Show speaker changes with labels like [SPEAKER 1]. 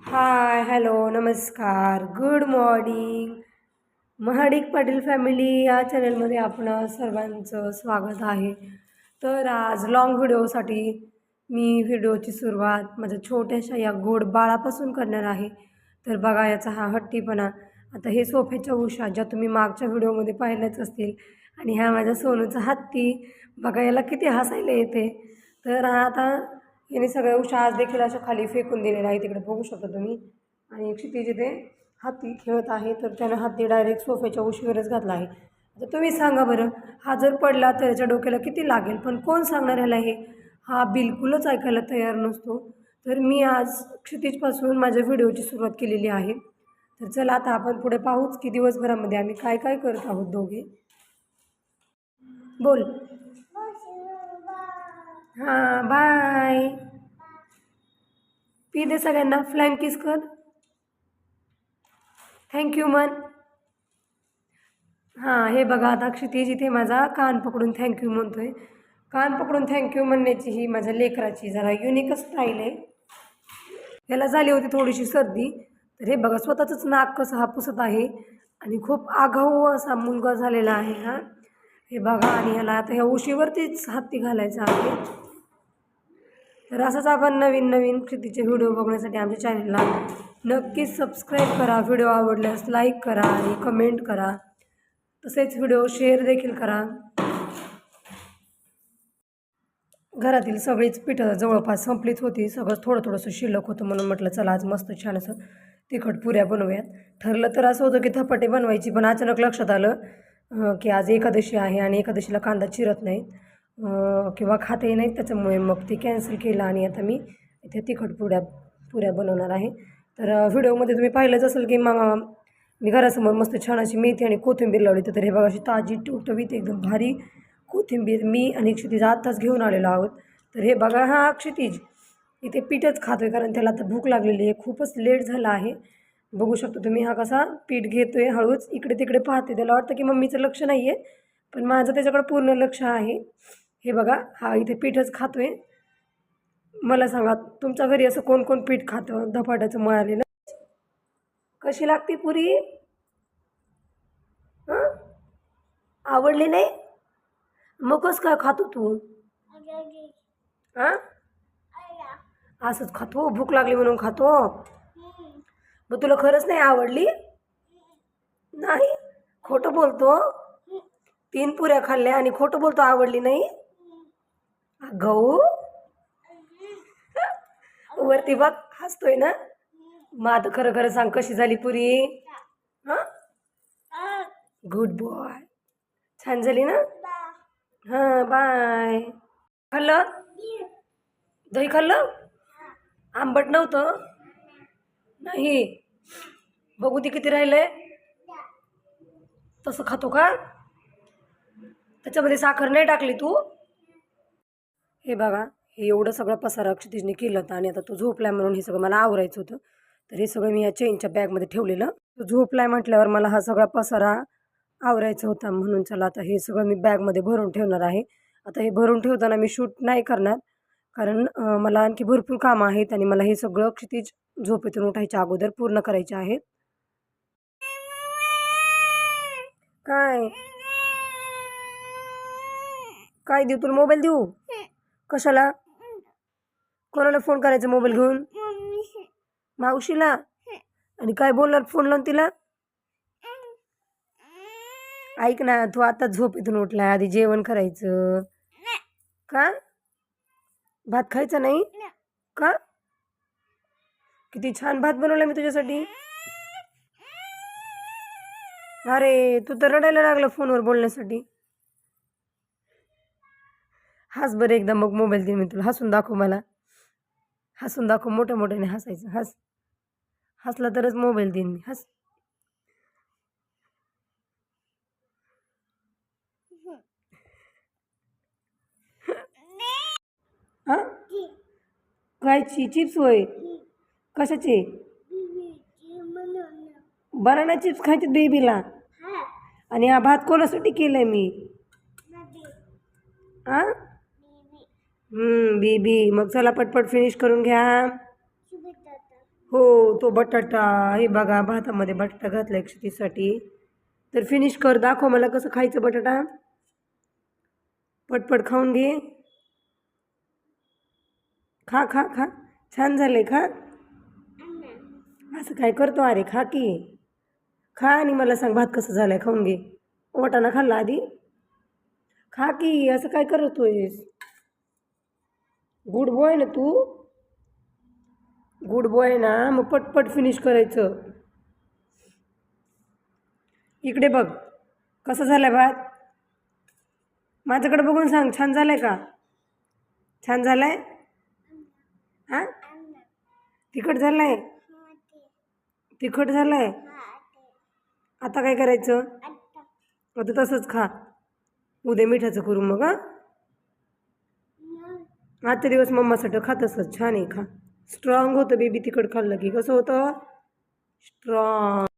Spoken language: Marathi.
[SPEAKER 1] हाय, हॅलो, नमस्कार, good morning. Mahadik Patil family या चॅनलमध्ये आपणा सर्वांचं स्वागत आहे. तर आज लॉंग व्हिडिओसाठी मी व्हिडिओची सुरुवात माझ्या छोट्याशा या गोड बाळापासून करणार आहे. तर बघा याचा हा हट्टीपणा. आता हे सोफ्याच्या उशा ज्या तुम्ही मागच्या व्हिडिओमध्ये पाहिल्याच असतील आणि ह्या माझ्या सोनूचा हत्ती. बघा याला किती हसायला येते. तर आता याने सगळ्या उशा आज देखील अशा खाली फेकून दिलेल्या आहे, तिकडे बघू शकता तुम्ही. आणि क्षितिज इथे हत्ती खेळत आहे, तर त्यानं हत्ती डायरेक्ट सोफ्याच्या उशीवरच घातला आहे. आता तुम्ही सांगा बरं, हा जर पडला तर याच्या डोक्याला किती लागेल, पण कोण सांगणार ह्याला हे. हा बिलकुलच ऐकायला तयार नसतो. तर मी आज क्षितिजपासून माझ्या व्हिडिओची सुरुवात केलेली आहे. तर चला आता आपण पुढे पाहूच की दिवसभरामध्ये आम्ही काय काय करत आहोत दोघे. बोल. हां, बाय. पी दे सगळ्यांना, फ्लाइंग किस कर. थँक्यू मन. हां, हे बघा आता क्षितिज इथे माझा कान पकडून थँक्यू म्हणतोय. कान पकडून थँक्यू म्हणण्याची ही माझ्या लेकराची जरा युनिकच स्टाईल आहे. याला झाली होती थोडीशी सर्दी, तर हे बघा स्वतःचंच नाक कसं हा पुसत आहे आणि खूप आगाऊ असा मुलगा झालेला आहे हा. हे बघा, आणि ह्याला आता ह्या उशीवरतीच हत्ती घालायचा आहे. तर असंच आपण नवीन नवीन क्षितिजचे व्हिडिओ बघण्यासाठी आमच्या चॅनलला नक्कीच सबस्क्राईब करा. व्हिडिओ आवडल्यास लाईक करा आणि कमेंट करा. तसेच व्हिडिओ शेअर देखील करा. घरातील सगळीच पिठं जवळपास संपलीच होती. सगळं थोडं थोडंसं शिल्लक होतं, म्हणून म्हटलं चला आज मस्त छान असं तिखट पुऱ्या बनवूयात. ठरलं तर असं होतं की धपाटे बनवायची, पण अचानक लक्षात आलं की आज एकादशी आहे आणि एकादशीला कांदा चिरत नाहीत किंवा खातही नाहीत, त्याच्यामुळे मग ते कॅन्सल केलं आणि आता मी इथे तिखट पुऱ्या बनवणार आहे. तर व्हिडिओमध्ये तुम्ही पाहिलंच असेल की मी घरासमोर मस्त छान अशी मेथी आणि कोथिंबीर लावली. तर हे बघा अशी ताजी टवटवीत एकदम भारी कोथिंबीर मी आणि क्षितिज आत्ताच घेऊन आलेलो आहोत. तर हे बघा हा क्षितिज इथे पीठच खातो आहे, कारण त्याला आता भूक लागलेली आहे, खूपच लेट झाला आहे. बघू शकतो तुम्ही हा कसा पीठ घेतो आहे, हळूच इकडे तिकडे पाहते. त्याला वाटतं की मम्मीचं लक्ष नाही आहे, पण माझं त्याच्याकडे पूर्ण लक्ष आहे. हे बघा हा इथे पीठच खातो आहे. मला सांगा तुमच्या घरी असं कोण कोण पीठ खातं धपाट्याचं मळालेलं? कशी लागते पुरी? हां, आवडली नाही? मग कसं काय खातो तू? हां, असंच खातो भूक लागली म्हणून खातो? मग तुला खरंच नाही आवडली? नाही, खोटं बोलतो. 3 पुऱ्या खाल्ल्या आणि खोटं बोलतो आवडली नाही. गहू वरती बघ हसतोय ना. मग आता खरं खरं सांग, कशी झाली पुरी? हां, गुड बॉय. छान झाली ना. हां, बाय. खाल्लं? दही खाल्लं? आंबट नव्हतं? नाही. बघू ती किती राहिलंय. तसं खातो का? त्याच्यामध्ये साखर नाही टाकली तू? हे बघा, हे एवढं सगळं पसारा क्षितिजने केलं होतं आणि आता तो झोपलाय म्हणून हे सगळं मला आवरायचं होतं. तर हे सगळं मी या चेनच्या बॅगमध्ये ठेवलेलं. तो झोपलाय म्हटल्यावर मला हा सगळा पसारा आवरायचा होता, म्हणून चला आता हे सगळं मी बॅगमध्ये भरून ठेवणार आहे. आता हे भरून ठेवताना मी शूट नाही करणार, कारण मला आणखी भरपूर कामं आहेत आणि मला हे सगळं क्षितिज झोपेतून उठायच्या अगोदर पूर्ण करायचे आहेत. काय काय देऊ तुला? मोबाईल देऊ? कशाला? कोणाला फोन करायचा मोबाईल घेऊन? मावशीला? आणि काय बोलणार फोन लावून तिला? ऐक ना, तू आता झोपेतून उठला, आधी जेवण करायचं. का? भात खायचा नाही का? किती छान भात बनवला मी तुझ्यासाठी. अरे तू तर रडायला लागला फोनवर बोलण्यासाठी. हस बरं एकदा, मग मोबाईल देईन मी तुला. हसून दाखव मला, हसून दाखव, मोठ्या मोठ्याने हसायचं. हस, हसला तरच मोबाईल देईन मी. हस. हां, खायची चिप्स होय? कशाचे? बनाना चिप्स खायचे बेबीला? आणि हा भात कोणासाठी केलाय मी? हां, बेबी. मग चला पटपट फिनिश करून घ्या. हो, तो बटाटा हे बघा भातामध्ये बटाटा घातला 130साठी. तर फिनिश कर, दाखव मला कसं खायचं बटाटा. पटपट खाऊन घे. खा खा खा. छान झालंय, खा. असं काय करतो अरे, खा की. खा आणि मला सांग भात कसं झालाय, खाऊन घे. वाटाणा खाल्ला आधी. खा की, असं काय करतोयस. गुड बॉय ना तू. गुड बॉय ना, मग पटपट फिनिश करायचं. इकडे बघ कसं झालंय भात. माझ्याकडे बघून सांग, छान झालंय का. छान झालंय. हां, तिखट झालंय. तिखट झालंय. आता काय करायचं. आता तसंच खा. उद्या मिठाचं करू मग. हां, आजचे दिवस मम्मासाठी खा तसंच, छान आहे, खा. स्ट्रॉंग होतं बेबी तिखट खाल्लं की. कसं होतं, स्ट्रॉंग.